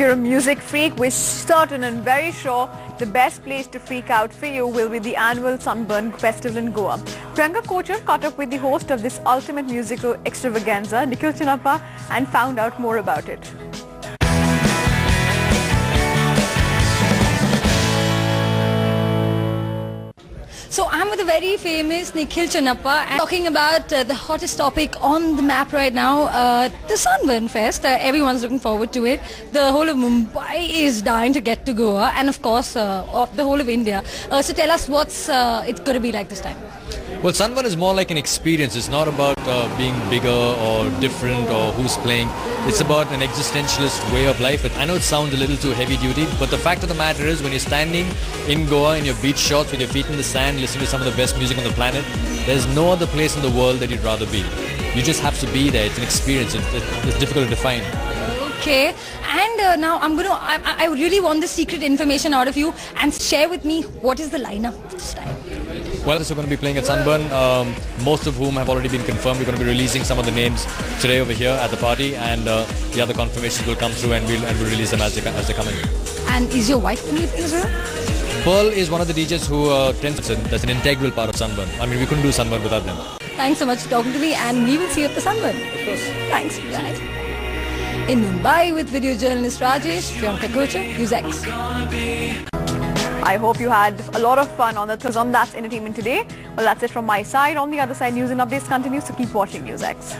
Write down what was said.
you're a music freak, we're certain and very sure the best place to freak out for you will be the annual Sunburn Festival in Goa. Priyanka Kochar caught up with the host of this ultimate musical extravaganza, Nikhil Chinnappa, and found out more about it. So I'm with the very famous Nikhil Chinnappa and talking about the hottest topic on the map right now, the Sunburn Fest. Everyone's looking forward to it. The whole of Mumbai is dying to get to Goa, and of course the whole of India. So tell us what's it's going to be like this time. Well, Sunburn is more like an experience. It's not about being bigger or different or who's playing. It's about an existentialist way of life. I know it sounds a little too heavy duty, but the fact of the matter is when you're standing in Goa in your beach shorts with your feet in the sand, listening to some of the best music on the planet, there's no other place in the world that you'd rather be. You just have to be there. It's an experience. It's difficult to define. Okay, and now I really want the secret information out of you and share with me what is the lineup this time. Well, so we're going to be playing at Sunburn, most of whom have already been confirmed. We're going to be releasing some of the names today over here at the party, and the other confirmations will come through, and we'll release them as they come in. And is your wife going to be as well? Pearl is one of the DJs who that's an integral part of Sunburn. I mean, we couldn't do Sunburn without them. Thanks so much for talking to me, and we will see you at the Sunburn. Of course. Thanks. Bye. In Mumbai with video journalist Rajesh, Priyanka Kochar, NewsX. I hope you had a lot of fun on That's Entertainment today. Well, that's it from my side. On the other side, news and updates continue, so keep watching NewsX.